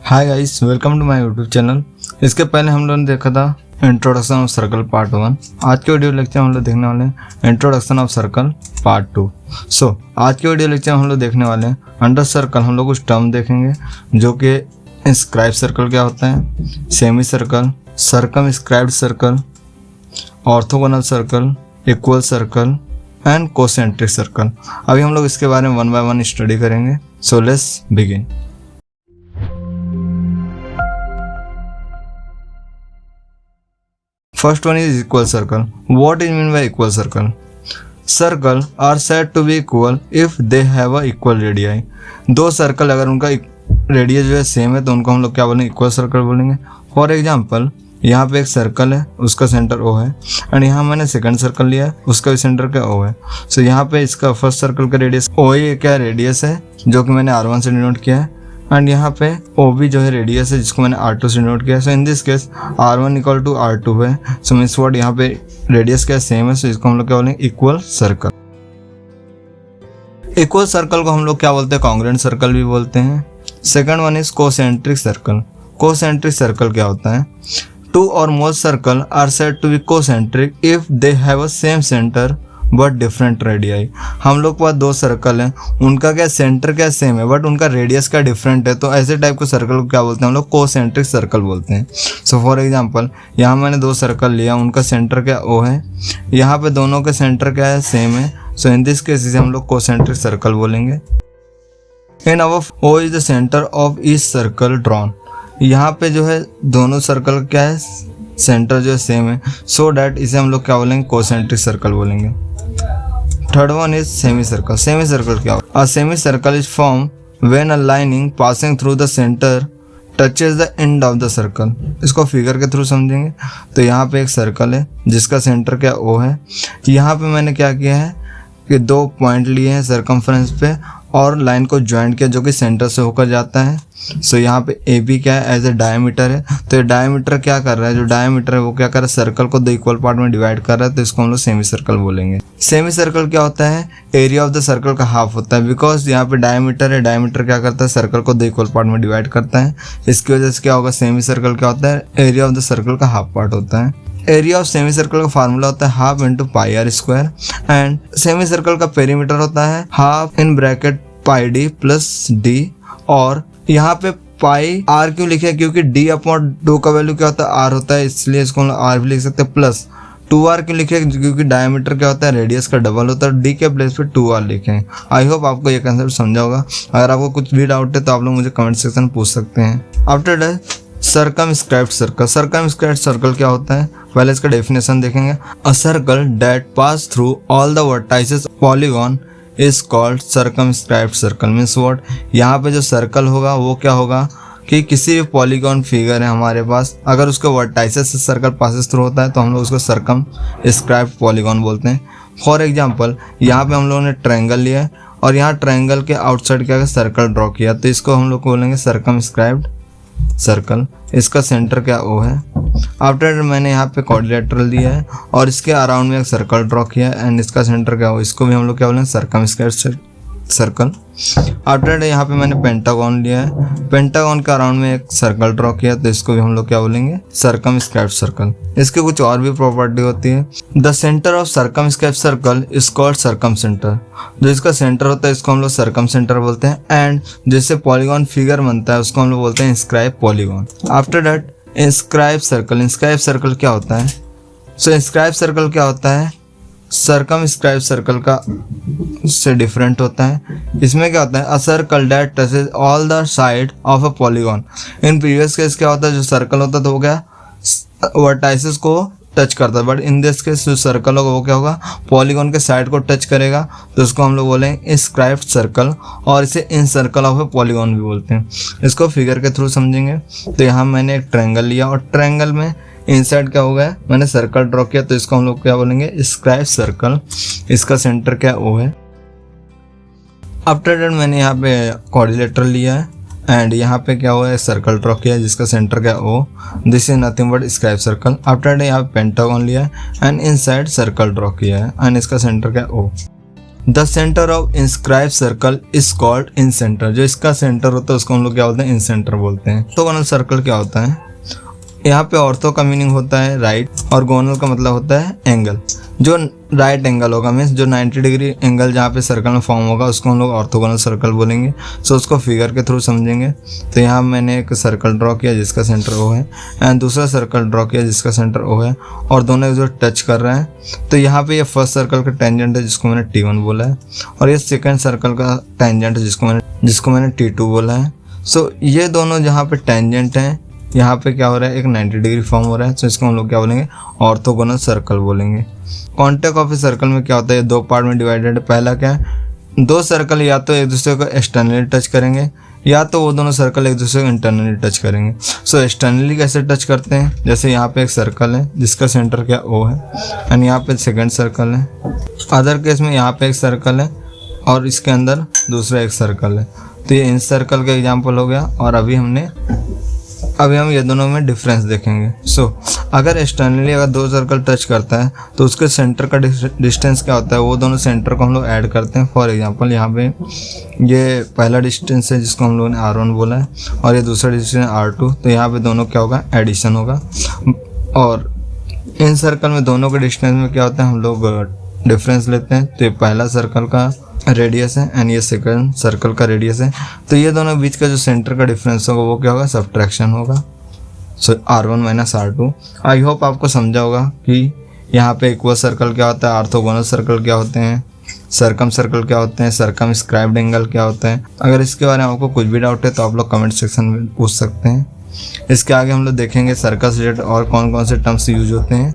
Hi guys, welcome to my YouTube channel. इसके पहले हम लोगों ने देखा था इंट्रोडक्शन ऑफ सर्कल पार्ट 1। आज के वीडियो लेक्चर हम लोग देखने वाले हैं इंट्रोडक्शन ऑफ सर्कल पार्ट 2। आज के वीडियो लेक्चर हम लोग देखने वाले हैं अंडर सर्कल हम लोग कुछ टर्म देखेंगे जो कि इंस्क्राइब सर्कल क्या होता है, semi circle, circumscribed circle, orthogonal circle, equal circle and concentric circle. अभी हम लोग इसके बारे में वन बाय वन स्टडी करेंगे। So let's begin. First one is equal circle. What is mean by equal circle? Circle are said to be equal if they have a equal radii. दो circle अगर उनका radius जो है same है तो उनको हम लोग क्या बोलेंगे, इक्वल सर्कल बोलेंगे। फॉर एग्जाम्पल यहाँ पे एक सर्कल है, उसका सेंटर O है, एंड यहाँ मैंने सेकंड सर्कल लिया है, उसका भी सेंटर क्या O है। सो यहाँ पे इसका फर्स्ट सर्कल का रेडियस OA क्या रेडियस है जो कि मैंने R1 से डिनोट किया है, एंड यहाँ पे OB जो है रेडियस है जिसको मैंने R2 से डिनोट किया है। So in this case R1 equal to R2 है। सो मीन्स व्हाट, यहाँ पे रेडियस क्या सेम है, सो इसको हम लोग क्या बोलेंगे, इक्वल सर्कल। इक्वल सर्कल को हम लोग क्या बोलते हैं, कॉन्ग्रुएंट सर्कल भी बोलते हैं। Second one is concentric circle. Concentric circle क्या होता है, टू और more circle are said to be concentric if they have a same centre but different radii. हम लोग के पास दो सर्कल हैं, उनका क्या सेंटर क्या सेम है बट उनका रेडियस क्या डिफरेंट है, तो ऐसे टाइप के सर्कल को क्या बोलते हैं हम लोग, कोसेंट्रिक सर्कल बोलते हैं। सो फॉर एग्जांपल यहाँ मैंने दो सर्कल लिया, उनका सेंटर क्या O है, यहाँ पे दोनों के सेंटर क्या है, सेम है। सो इन दिस केस इसे हम लोग कोसेंट्रिक सर्कल बोलेंगे। इन अवर O is the centre of each circle drawn. यहाँ पे जो है दोनों सर्कल क्या है, सेंटर जो है सेम है, सो डैट इसे हम लोग क्या बोलेंगे, कोसेंट्रिक सर्कल बोलेंगे। Third one is semi circle. Semi circle क्या होता है, a semi circle is form when a lining passing through the centre touches the end of the circle. इसको फिगर के थ्रू समझेंगे तो यहाँ पे एक सर्कल है जिसका सेंटर क्या O है। यहाँ पे मैंने क्या किया है कि दो पॉइंट लिए हैं सर्कमफ्रेंस पे और लाइन को ज्वाइंट किया जो कि सेंटर से होकर जाता है। सो यहाँ पे AB क्या है, एज ए डायमीटर है, तो ये डायमीटर क्या कर रहा है, जो डायमीटर है वो क्या कर रहा है, सर्कल को दो इक्वल पार्ट में डिवाइड कर रहा है, तो इसको हम लोग सेमी सर्कल बोलेंगे। सेमी सर्कल क्या होता है, एरिया ऑफ द सर्कल का हाफ होता है, बिकॉज यहाँ पे डायमीटर है, डायमीटर क्या करता है, सर्कल को दो इक्वल पार्ट में डिवाइड करता है। इसकी वजह से क्या होगा, सेमी सर्कल क्या होता है, एरिया ऑफ द सर्कल का हाफ पार्ट होता है। एरिया ऑफ सेमी सर्कल का फार्मूला होता है half into pi r square, and semi circle का पेरीमीटर होता है half in bracket pi d plus d. और यहाँ पे पाई आर क्यों लिखे, क्योंकि डी अपॉन डो का वैल्यू क्या होता है, आर होता है, इसलिए इसको हम आर भी लिख सकते हैं। प्लस 2r क्यों लिखे, क्योंकि डायमीटर क्या होता है, रेडियस का डबल होता है, डी के प्लेस पे 2r लिखें। आई होप आपको ये कंसेप्ट समझा होगा। अगर आपको कुछ भी डाउट है तो आप लोग मुझे कमेंट सेक्शन में पूछ सकते हैं। After that circumscribed circle. Circumscribed circle क्या होता है, पहले इसका डेफिनेशन देखेंगे। A circle that pass through all the vertices polygon is called circumscribed circle. Means what, यहाँ पे जो सर्कल होगा वो क्या होगा कि किसी भी पॉलीगॉन फिगर है हमारे पास, अगर उसके वर्टाइसेस से सर्कल पासेस थ्रू होता है तो हम लोग उसको सर्कमस्क्राइब्ड पॉलीगॉन बोलते हैं। फॉर एग्जांपल यहाँ पे हम लोगों ने ट्रायंगल लिया है और यहाँ ट्रायंगल के आउटसाइड क्या सर्कल ड्रॉ किया, तो इसको हम लोग बोलेंगे सर्कमस्क्राइब्ड सर्कल। इसका सेंटर क्या O है। आफ्टर मैंने यहाँ पे क्वाड्रिलेटरल दिया है और इसके अराउंड में एक सर्कल ड्रॉ किया है एंड इसका सेंटर क्या O, इसको भी हम लोग क्या बोलेंगे, सर्कमस्क्राइब्ड सर्कल। आफ्टर यहाँ पे मैंने पेंटागन लिया है, पेंटागन के अराउंड में एक सर्कल ड्रॉ किया, तो इसको भी हम लोग क्या बोलेंगे, सर्कमस्क्राइब्ड सर्कल। इसके कुछ और भी प्रॉपर्टी होती है। The centre of circumscribed circle is called circum centre. जो इसका सेंटर होता है इसको हम लोग सर्कम सेंटर बोलते हैं, एंड जिससे पॉलीगॉन फिगर बनता है उसको हम लोग बोलते हैं inscribe polygon. After that inscribe circle. Inscribe circle क्या होता है, सो इंस्क्राइब सर्कल क्या होता है, सर्कमस्क्राइब सर्कल का से डिफरेंट होता है। इसमें क्या होता है, a circle that touches all the side of a polygon. In previous case क्या होता है, जो सर्कल होता है तो वो क्या वर्टाइसेस को टच करता है, बट इन दिस केस जो सर्कल होगा वो क्या होगा, पॉलीगॉन के साइड को टच करेगा, तो उसको हम लोग बोलेंगे इंस्क्राइब्ड सर्कल, और इसे इन सर्कल ऑफ ए पॉलीगॉन भी बोलते हैं। इसको फिगर के थ्रू समझेंगे तो यहाँ मैंने एक ट्रायंगल लिया और ट्रायंगल में इनसाइड क्या हो गया, मैंने सर्कल ड्रॉ किया, तो इसको हम लोग क्या बोलेंगे, इंस्क्राइब्ड सर्कल। इसका सेंटर क्या O है। आफ्टर दैट मैंने यहाँ पे क्वाड्रिलेटरल लिया है एंड यहाँ पे क्या हुआ है, सर्कल ड्रॉ किया जिसका सेंटर क्या O। This is nothing but scribe circle. After that यहाँ पे पेंटागन लिया है एंड इनसाइड सर्कल ड्रॉ किया है एंड इसका सेंटर क्या O। The centre of inscribe circle is called in centre. जो इसका सेंटर होता है उसको हम लोग क्या बोलते हैं, इन सेंटर बोलते हैं। ऑर्थोगोनल सर्कल क्या होता है, यहाँ पे ऑर्थो का मीनिंग होता है राइट और गोनल का मतलब होता है एंगल। जो राइट एंगल होगा मीन्स जो 90 डिग्री एंगल जहाँ पे सर्कल में फॉर्म होगा उसको हम लोग ऑर्थोगोनल सर्कल बोलेंगे। सो उसको फिगर के थ्रू समझेंगे। तो यहाँ मैंने एक सर्कल ड्रॉ किया जिसका सेंटर ओ है एंड दूसरा सर्कल ड्रॉ किया जिसका सेंटर ओ है और दोनों जो टच कर रहे हैं। तो यहाँ पे ये फर्स्ट सर्कल का टेंजेंट है जिसको मैंने T1 बोला है और ये सेकेंड सर्कल का टेंजेंट है जिसको मैंने T2 बोला है। सो ये दोनों जहाँ पे टेंजेंट हैं यहाँ पे क्या हो रहा है, एक 90 डिग्री फॉर्म हो रहा है। तो इसको हम लोग क्या बोलेंगे, ऑर्थोगोनल सर्कल बोलेंगे। कॉन्टेक्ट ऑफ ए सर्कल में क्या होता है, दो पार्ट में डिवाइडेड है। पहला क्या है, दो सर्कल या तो एक दूसरे को एक्सटर्नली टच करेंगे या तो वो दोनों सर्कल एक दूसरे को इंटरनली टच करेंगे। सो एक्सटर्नली कैसे टच करते हैं, जैसे यहाँ पे एक सर्कल है जिसका सेंटर क्या O है एंड यहाँ पे सेकंड सर्कल है। अदर केस में यहाँ पे एक सर्कल है और इसके अंदर दूसरा एक सर्कल है। तो ये इन सर्कल का एग्जाम्पल हो गया। और अभी हम ये दोनों में डिफरेंस देखेंगे। सो अगर एक्सटर्नली अगर दो सर्कल टच करता है तो उसके सेंटर का डिस्टेंस क्या होता है, वो दोनों सेंटर को हम लोग ऐड करते हैं। फॉर एग्जांपल यहाँ पे ये पहला डिस्टेंस है जिसको हम लोगों ने R1 बोला है और ये दूसरा डिस्टेंस R2। तो यहाँ पे दोनों क्या होगा, एडिशन होगा। और इन सर्कल में दोनों के डिस्टेंस में क्या होता है, हम लोग डिफरेंस लेते हैं। तो ये पहला सर्कल का रेडियस है एंड ये सेकंड सर्कल का रेडियस है। तो ये दोनों बीच का जो सेंटर का डिफरेंस होगा वो क्या होगा, सब्ट्रैक्शन होगा। सो R1 minus R2। I hope आपको समझा होगा कि यहाँ पे इक्वल सर्कल क्या होता है, ऑर्थोगोनल सर्कल क्या होते हैं, सर्कम सर्कल क्या होते हैं, सर्कमस्क्राइब्ड एंगल क्या होता है। अगर इसके बारे में आपको कुछ भी डाउट है तो आप लोग कमेंट सेक्शन में पूछ सकते हैं। इसके आगे हम लोग देखेंगे सर्कल से रिलेटेड और कौन कौन से टर्म्स यूज होते हैं।